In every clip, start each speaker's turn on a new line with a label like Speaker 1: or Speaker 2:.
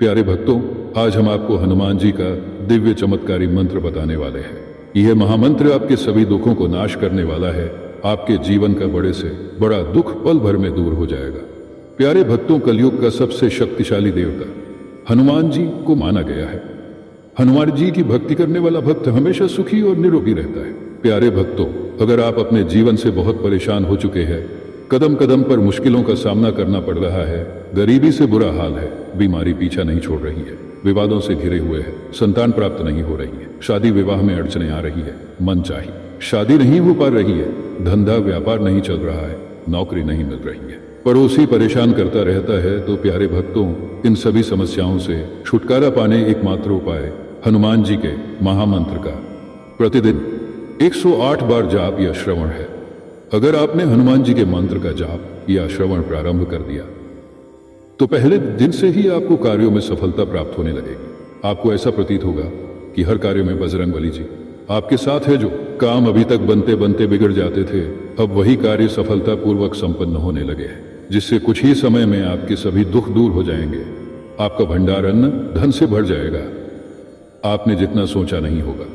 Speaker 1: प्यारे भक्तों, आज हम आपको हनुमान जी का दिव्य चमत्कारी मंत्र बताने वाले हैं। यह महामंत्र आपके सभी दुखों को नाश करने वाला है। आपके जीवन का बड़े से बड़ा दुख पल भर में दूर हो जाएगा। प्यारे भक्तों, कलयुग का सबसे शक्तिशाली देवता हनुमान जी को माना गया है। हनुमान जी की भक्ति करने वाला भक्त हमेशा सुखी और निरोगी रहता है। प्यारे भक्तों, अगर आप अपने जीवन से बहुत परेशान हो चुके हैं, कदम कदम पर मुश्किलों का सामना करना पड़ रहा है, गरीबी से बुरा हाल है, बीमारी पीछा नहीं छोड़ रही है, विवादों से घिरे हुए हैं, संतान प्राप्त नहीं हो रही है, शादी विवाह में अड़चने आ रही है, मन चाहिए शादी नहीं हो पा रही है, धंधा व्यापार नहीं चल रहा है, नौकरी नहीं मिल रही है, पड़ोसी परेशान करता रहता है, तो प्यारे भक्तों, इन सभी समस्याओं से छुटकारा पाने एकमात्र उपाय हनुमान जी के महामंत्र का प्रतिदिन 108 बार जाप या श्रवण है। अगर आपने हनुमान जी के मंत्र का जाप या श्रवण प्रारंभ कर दिया तो पहले दिन से ही आपको कार्यों में सफलता प्राप्त होने लगेगी। आपको ऐसा प्रतीत होगा कि हर कार्य में बजरंगबली जी आपके साथ है। जो काम अभी तक बनते बनते बिगड़ जाते थे, अब वही कार्य सफलतापूर्वक संपन्न होने लगे हैं, जिससे कुछ ही समय में आपके सभी दुख दूर हो जाएंगे। आपका भंडार अन्न धन से भर जाएगा, आपने जितना सोचा नहीं होगा।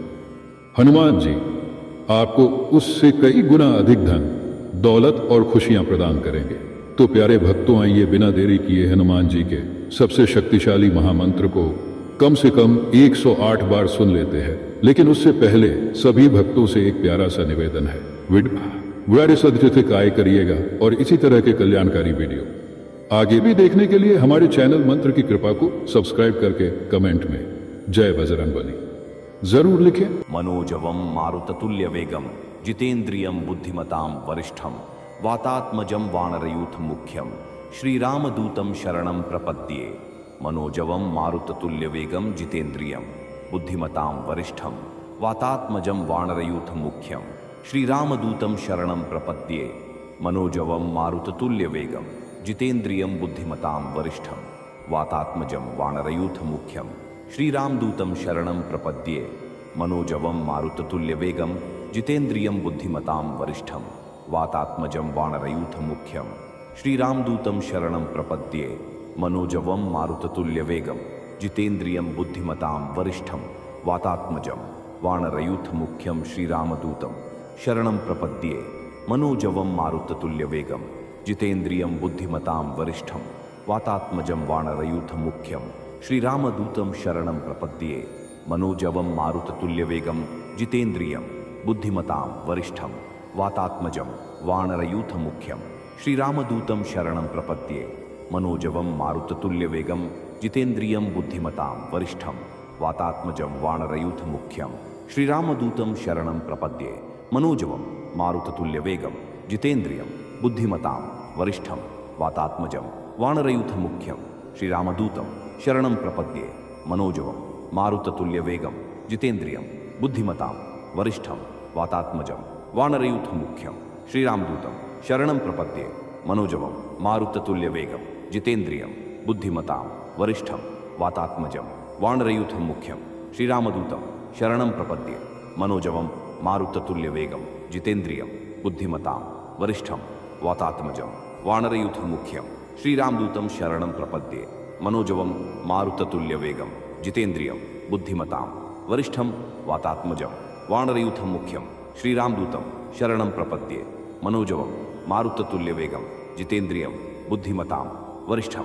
Speaker 1: हनुमान जी आपको उससे कई गुना अधिक धन, दौलत और खुशियां प्रदान करेंगे। तो प्यारे भक्तों, आइए बिना देरी किए हनुमान जी के सबसे शक्तिशाली महामंत्र को कम से कम 108 बार सुन लेते हैं। लेकिन उससे पहले सभी भक्तों से एक प्यारा सा निवेदन है, वीडियो सब्सक्राइब करिएगा और इसी तरह के कल्याणकारी वीडियो आगे भी देखने के लिए हमारे चैनल मंत्र की कृपा को सब्सक्राइब करके कमेंट में जय बजरंगबली जरूर लिखें।
Speaker 2: मनोजवम मारुततुल्य वेगम जितेन्द्रियम बुद्धिमताम वरिष्ठम वातात्मजम वानरयूथ मुख्यम श्रीरामदूतम शरणम प्रपद्ये। मनोजवम मारुततुल्य वेगम जितेन्द्रियम बुद्धिमताम वरिष्ठम वातात्मजम वानरयूथ मुख्यम श्रीरामदूतम शरणम प्रपद्ये। मनोजवम मारुततुल्य वेगम जितेन्द्रियम बुद्धिमताम वरिष्ठम वातात्मजम वानरयूथ मुख्यम श्रीरामदूतम शरणं प्रपद्ये। मनोजवम मारुततुल्य वेगम जितेन्द्रियं बुद्धिमतां वरिष्ठं वातात्मजं वानरयूथ मुख्यं श्रीरामदूतं शरणं प्रपद्ये। मनोजवम मारुततुल्य वेगम जितेन्द्रियं बुद्धिमतां वरिष्ठं वातात्मजं वानरयूथ मुख्यं श्रीरामदूतं शरणं प्रपद्ये। मनोजवम मारुततुल्य वेगम जितेन्द्रियं बुद्धिमतां वरिष्ठं वातात्मजं वानरयूथ मुख्यं श्रीरामदूतं शरणं प्रपद्ये। मनोजवम मारुततुल्य वेगम जितेन्द्रियं बुद्धिमतां वरिष्ठं वातात्मजं वानरयूथ मुख्यं श्रीरामदूतं शरणं प्रपद्ये। मनोजवम मारुततुल्य वेगम जितेन्द्रियं बुद्धिमतां वरिष्ठं वातात्मजं वानरयूथ मुख्यं श्रीरामदूतं शरणं प्रपद्ये। मनोजवम मारुततुल्य वेगम जितेन्द्रियं बुद्धिमतां वरिष्ठं वातात्मजं वानरयूथ मुख्यं श्रीरामदूतं शरणं प्रपद्ये। मनोजवम मारुततुल्य वेगम जितेन्द्रियं बुद्धिमतां वरिष्ठं वातात्मजं वानरयूथ मुख्यं श्रीरामदूतं शरणं प्रपद्ये। मनोजवम मारुततुल्य वेगम जितेन्द्रियं बुद्धिमतां वरिष्ठं वातात्मजं वानरयूथ मुख्यं श्रीरामदूतं शरणं प्रपद्ये। मनोजवम मारुततुल्य वेगम जितेन्द्रियं बुद्धिमतां वरिष्ठं वातात्मजं वानरयूथ मुख्यं श्रीरामदूतं शरणं प्रपद्ये। मनोजवम मारुततुल्य वेगम जितेन्द्रियं बुद्धिमतां वरिष्ठं वातात्मजं वानरयूथ मुख्यं श्रीरामदूतं शरणं प्रपद्ये। मनोजवम मारुततुल्य वेगम जितेन्द्रियं बुद्धिमतां वरिष्ठं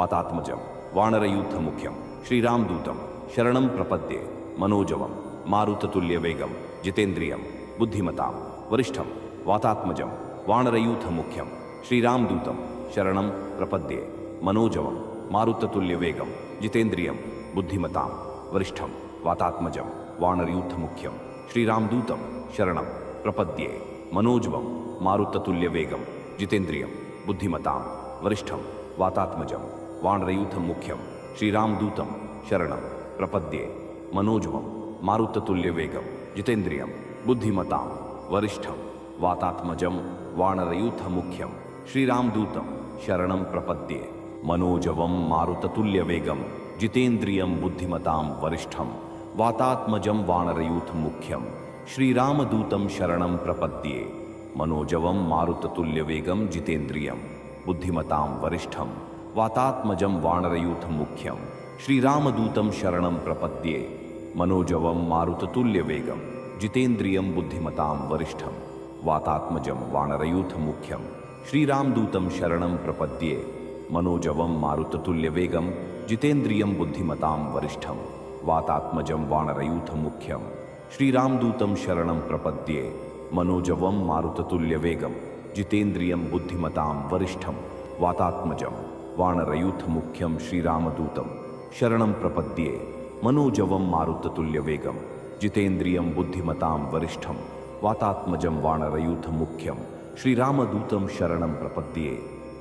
Speaker 2: वातात्मजं वानरयूथ मुख्यं श्रीरामदूतं शरणं प्रपद्ये। मनोजवम मारुततुल्य वेगम जितेन्द्रियं बुद्धिमतां वरिष्ठं वातात्मजं वानरयूथ मुख्यं श्रीरामदूतं शरणं प्रपद्ये। मनोजवम मारुततुल्य वेगम जितेन्द्रियं बुद्धिमतां वरिष्ठं वातात्मजं वानरयूथ मुख्यं श्रीरामदूतं शरणं प्रपद्ये। मनोजवम मारुततुल्य वेगम जितेन्द्रियं बुद्धिमतां वरिष्ठं वातात्मजं वानरयूथ मुख्यं श्रीरामदूतं शरणं प्रपद्ये। मनोजवम मारुततुल्य वेगम जितेन्द्रियं बुद्धिमतां वरिष्ठं वातात्मजं वानरयूथ मुख्यं श्रीरामदूतं शरणं प्रपद्ये। मनोजवम मारुततुल्य वेगम जितेन्द्रियं बुद्धिमतां वरिष्ठं वातात्मजं वानरयूथ मुख्यं श्रीरामदूतं शरणं प्रपद्ये। मनोजवम मारुततुल्य वेगम जितेन्द्रियं बुद्धिमतां वरिष्ठं वातात्मजं वानरयूथ मुख्यं श्रीरामदूतं शरणं प्रपद्ये मनोजवं मारुततुल्यवेगं जितेन्द्रियं बुद्धिमतां वरिष्ठं वातात्मजं वानरयूथमुख्यं श्रीरामदूतं शरणं प्रपद्ये मनोजवं मारुततुल्यवेगं जितेन्द्रियं बुद्धिमतां वरिष्ठं वातात्मजं वानरयूथमुख्यं श्रीरामदूतं शरणं प्रपद्ये मनोजवं मारुततुल्यवेगं जितेन्द्रियं बुद्धिमतां वरिष्ठं वातात्मजं वानरयूथमुख्यं श्रीरामदूतं शरणं प्रपद्ये मनोजवं मारुततुल्यवेगं जितेन्द्रियं बुद्धिमतां वरिष्ठं वातात्मजं वानरयूथमुख्यं श्रीरामदूतं शरणं प्रपद्ये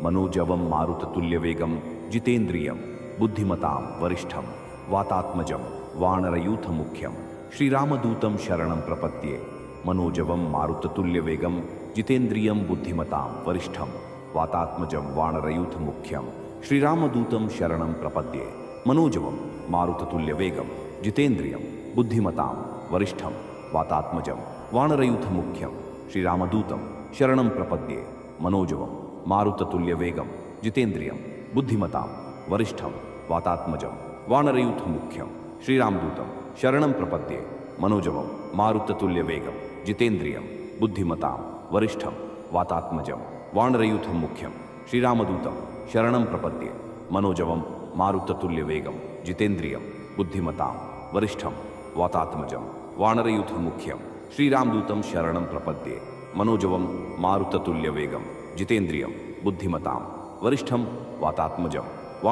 Speaker 2: मनोजवं मारुततुल्यवेगं जितेन्द्रियं बुद्धिमतां वरिष्ठं वातात्मजं वानरयूथमुख्यं श्रीरामदूतं शरणं प्रपद्ये मनोजवं मारुततुल्यवेगं जितेन्द्रियं बुद्धिमतां वरिष्ठं वातात्मजं वानरयूथमुख्यं श्रीरामदूतं शरणं प्रपद्ये मनोजवं मारुततुल्यवेगं जितेन्द्रियं बुद्धिमतां वरिष्ठं वातात्मजं वानरयूथमुख्यं श्रीरामदूतं शरणं प्रपद्ये मनोजवं मारुततुल्यवेगं जितेन्द्रियं बुद्धिमतां वरिष्ठं वातात्मजं वानरयूथमुख्यं श्रीरामदूतं शरणं प्रपद्ये मनोजवं मारुततुल्यवेगं जितेन्द्रियं बुद्धिमतां वरिष्ठं वातात्मजं वानरयूथमुख्यं श्रीरामदूतं शरणं प्रपद्ये मनोजवं मारुततुल्यवेगं जितेन्द्रियं बुद्धिमतां वरिष्ठं वातात्मजं वानरयूथमुख्यं श्रीरामदूतं शरणं प्रपद्ये मनोजवं मारुततुल्यवेगं जितेन्द्रियं बुद्धिमतां वरिष्ठं वातात्मजं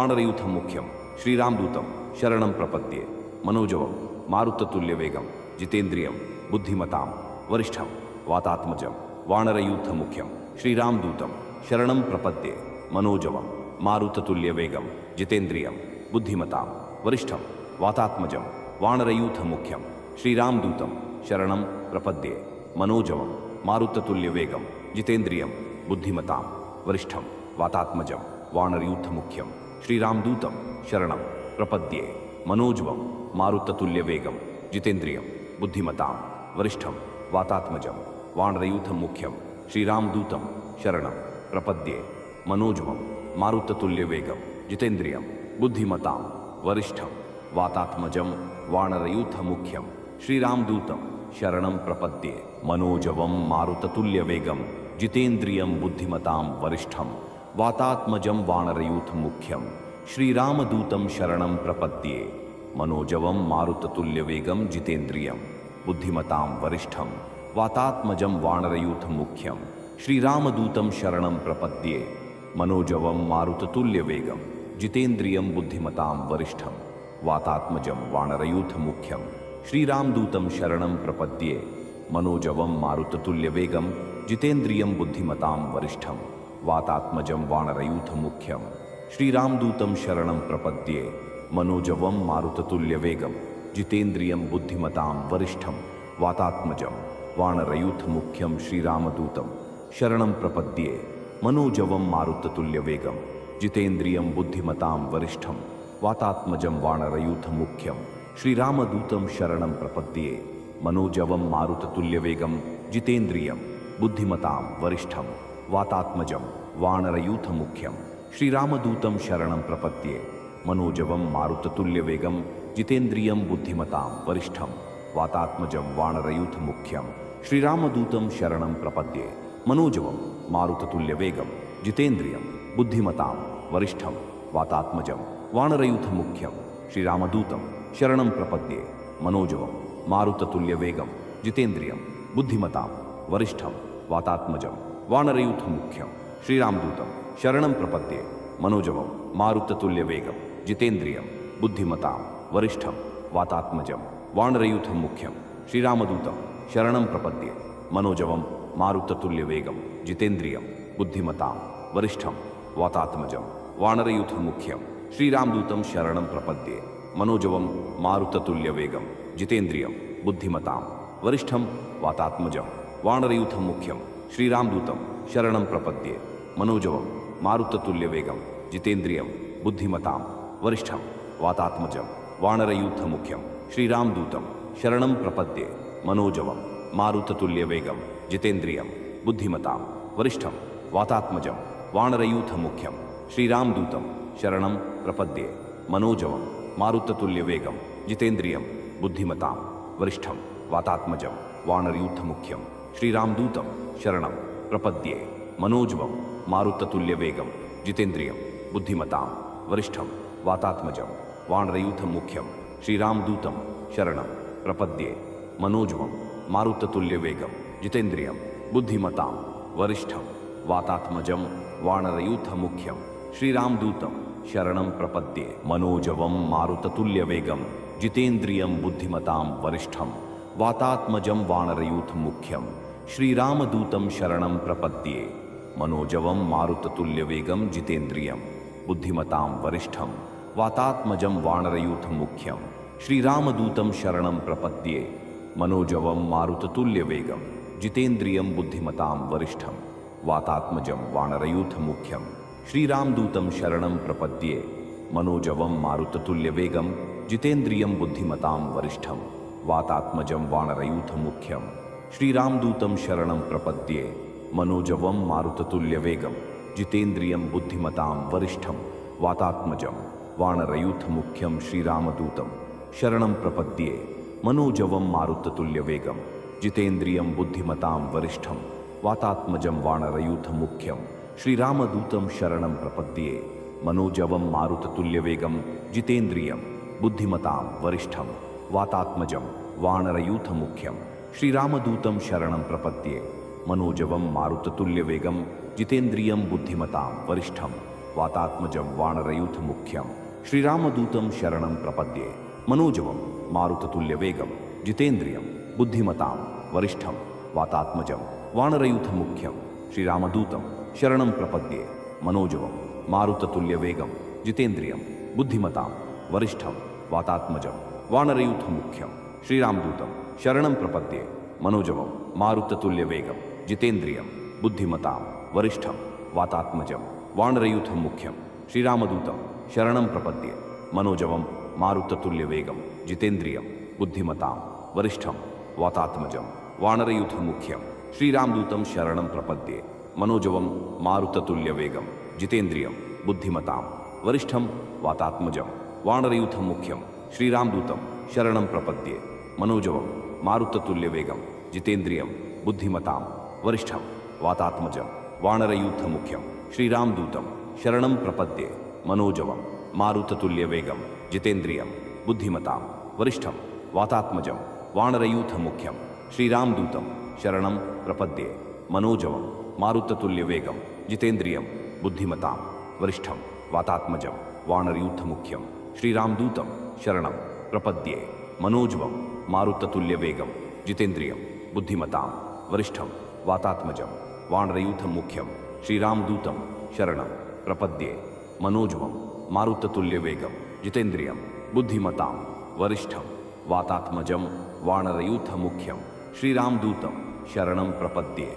Speaker 2: वानरयूथमुख्यं श्रीरामदूतं शरणं प्रपद्ये मनोजवं मारुततुल्यवेगं जितेन्द्रियं बुद्धिमतां वरिष्ठं वातात्मजं वानरयूथमुख्यं श्रीरामदूतं शरणं प्रपद्ये मनोजवं मारुततुल्यवेगं जितेन्द्रियं बुद्धिमतां वरिष्ठं वातात्मजं वानरयूथमुख्यं श्रीरामदूतं शरणं प्रपद्ये मनोजवं मारुततुल्यवेगं जितेन्द्रियं बुद्धिमतां वरिष्ठं वातात्मजं वानरयूथमुख्यं श्रीरामदूतं शरणं प्रपद्ये मनोजवं मारुततुल्यवेगं जितेन्द्रियं बुद्धिमतां वरिष्ठं वातात्मजं वानरयूथमुख्यं श्रीरामदूतं शरणं प्रपद्ये मनोजवं मारुततुल्यवेगं जितेन्द्रियं बुद्धिमतां वरिष्ठं वातात्मजं वानरयूथमुख्यं श्रीरामदूतं शरणं प्रपद्ये मनोजवं मारुततुल्यवेगं जितेन्द्रियं बुद्धिमतां वरिष्ठं वातात्मजं वानरयूथमुख्यं श्रीरामदूतं शरणं प्रपद्ये मनोजवं मारुततुल्यवेगं जितेन्द्रियं बुद्धिमतां वरिष्ठं वातात्मजं वानरयूथमुख्यं श्रीरामदूतं शरणं प्रपद्ये मनोजवं मारुततुल्यवेगं जितेन्द्रियं बुद्धिमतां वरिष्ठं वातात्मजं वानरयूथमुख्यं श्रीरामदूतं शरणं प्रपद्ये मनोजवं मारुततुल्यवेगं जितेन्द्रियं बुद्धिमतां वरिष्ठं वातात्मजं वानरयूथमुख्यं श्रीरामदूतं शरणं प्रपद्ये मनोजवं मारुततुल्यवेगं जितेन्द्रियं बुद्धिमतां वरिष्ठं वातात्मजं वानरयूथमुख्यं श्रीरामदूतं शरणं प्रपद्ये मनोजवं मारुततुल्यवेगं जितेन्द्रियं बुद्धिमतां वरिष्ठं वातात्मजं वानरयूथमुख्यं श्रीरामदूतं शरणं प्रपद्ये मनोजवं मारुततुल्यवेगं जितेन्द्रियं बुद्धिमतां वरिष्ठं वातात्मजं वानरयूथमुख्यं श्रीरामदूतं शरणं प्रपद्ये मनोजवं मारुततुल्यवेगं जितेन्द्रियं बुद्धिमतां वरिष्ठं वातात्मजं वानरयूथमुख्यं श्रीरामदूतं शरणं प्रपद्ये मनोजवं मारुततुल्यवेगं जितेन्द्रियं बुद्धिमतां वरिष्ठं वातात्मजं वानरयूथमुख्यं श्रीरामदूतं शरणं प्रपद्ये मनोजवं मारुततुल्यवेगं जितेन्द्रियं बुद्धिमतां वरिष्ठं वातात्मजं वानरयूथमुख्यं श्रीरामदूतं शरणं प्रपद्ये मनोजवं मारुततुल्यवेगं जितेन्द्रियं बुद्धिमतां वरिष्ठं वातात्मजं वानरयूथमुख्यं श्रीरामदूतं शरणं प्रपद्ये मनोजवं मारुततुल्यवेगं जितेन्द्रियं बुद्धिमतां वरिष्ठं वातात्मजं वानरयूथमुख्यं श्रीरामदूतं शरणं प्रपद्ये मनोजवं मारुततुल्यवेगं जितेन्द्रियं बुद्धिमतां वरिष्ठं वातात्मजं वानरयूथमुख्यं श्रीरामदूतं शरणं प्रपद्ये मनोजवं मारुततुल्यवेगं जितेन्द्रियं बुद्धिमतां वरिष्ठं वातात्मजं वानरयूथमुख्यं श्रीरामदूतं शरणं प्रपद्ये मनोजवं मारुततुल्यवेगं जितेन्द्रियं बुद्धिमतां वरिष्ठं वातात्मजं वानरयूथमुख्यं श्रीरामदूतं शरणं प्रपद्ये मनोजवं मारुततुल्यवेगं जितेन्द्रियं बुद्धिमतां वरिष्ठं वातात्मजं वानरयूथमुख्यं श्रीरामदूतं शरणं प्रपद्ये मनोजवं मारुततुल्यवेगं जितेन्द्रियं बुद्धिमतां वरिष्ठं वातात्मजं वानरयूथमुख्यं श्रीरामदूतं शरणं प्रपद्ये मनोजवं मारुततुल्यवेगं जितेन्द्रियं बुद्धिमतां वरिष्ठं वातात्मजं वानरयूथमुख्यं श्रीरामदूतं शरणं प्रपद्ये मनोजवं मारुततुल्यवेगं जितेन्द्रियं बुद्धिमतां वरिष्ठं वातात्मजं वानरयूथमुख्यं श्रीरामदूतं शरणं प्रपद्ये मनोजवं मारुततुल्यवेगं जितेन्द्रियं बुद्धिमतां वरिष्ठं वातात्मजं वानरयूथमुख्यं श्रीरामदूतं शरणं प्रपद्ये मनोजवं मारुततुल्यवेगं जितेन्द्रियं बुद्धिमतां वरिष्ठं वातात्मजं वानरयूथमुख्यं श्रीरामदूतं शरणं प्रपद्ये मनोजवं मारुततुल्यवेगं जितेन्द्रियं बुद्धिमतां वरिष्ठं वातात्मजं वानरयूथमुख्यं श्रीरामदूतं शरणं प्रपद्ये मनोजवं मारुततुल्यवेगं जितेन्द्रियं बुद्धिमतां वरिष्ठं वातात्मजं वानरयूथमुख्यं श्रीरामदूतं शरणं प्रपद्ये मनोजवं मारुततुल्यवेगं जितेन्द्रियं बुद्धिमतां वरिष्ठं वातात्मजं वानरयूथमुख्यं श्रीरामदूतं शरणं प्रपद्ये मनोजवं मारुततुल्यवेगं जितेन्द्रियं बुद्धिमतां वरिष्ठं वातात्मजं वानरयूथमुख्यं श्रीरामदूतं शरणं प्रपद्ये मनोजवं मारुततुल्यवेगं जितेन्द्रियं बुद्धिमतां वरिष्ठं वातात्मजं वानरयूथमुख्यं श्रीरामदूतं शरणं प्रपद्ये मनोजवं मारुततुल्यवेगं जितेन्द्रियं बुद्धिमतां वरिष्ठं वातात्मजं वानरयूथमुख्यं श्रीरामदूतं शरणं प्रपद्ये मनोजवं मारुततुल्यवेगं जितेन्द्रियं बुद्धिमतां वरिष्ठं वातात्मजं वानरयूथमुख्यं श्रीरामदूतं शरणं प्रपद्ये मनोजवं मारुततुल्यवेगं जितेन्द्रियं बुद्धिमतां वरिष्ठं वातात्मजं वानरयूथमुख्यं श्रीरामदूतं शरणं प्रपद्ये मनोजवं मारुततुल्यवेगं जितेन्द्रियं बुद्धिमतां वरिष्ठं वातात्मजं वानरयूथमुख्यं श्रीरामदूतं शरणं प्रपद्ये मनोजवं मारुततुल्यवेगं जितेन्द्रियं बुद्धिमतां वरिष्ठं वातात्मजं वानरयूथमुख्यं श्रीरामदूतं शरणं प्रपद्ये मनोजवं मारुततुल्यवेगं जितेन्द्रियं बुद्धिमतां वरिष्ठं वातात्मजं वानरयूथमुख्यं श्रीरामदूतं शरणं प्रपद्ये मनोजवं मारुततुल्यवेगं जितेन्द्रियं बुद्धिमतां वरिष्ठं वातात्मजं वानरयूथमुख्यं श्रीरामदूतं शरणं प्रपद्ये मनोजवं मारुततुल्यवेगं जितेन्द्रियं बुद्धिमतां वरिष्ठं वातात्मजं वानरयूथमुख्यं श्रीरामदूतं शरणं प्रपद्ये मनोजवं मारुततुल्यवेगं जितेन्द्रियं बुद्धिमतां वरिष्ठं वातात्मजं वानरयूथमुख्यं श्रीरामदूतं शरणं प्रपद्ये मनोजवं मारुततुल्यवेगं जितेन्द्रियं बुद्धिमतां वरिष्ठं वातात्मजं वानरयूथमुख्यं श्रीरामदूतं शरणं प्रपद्ये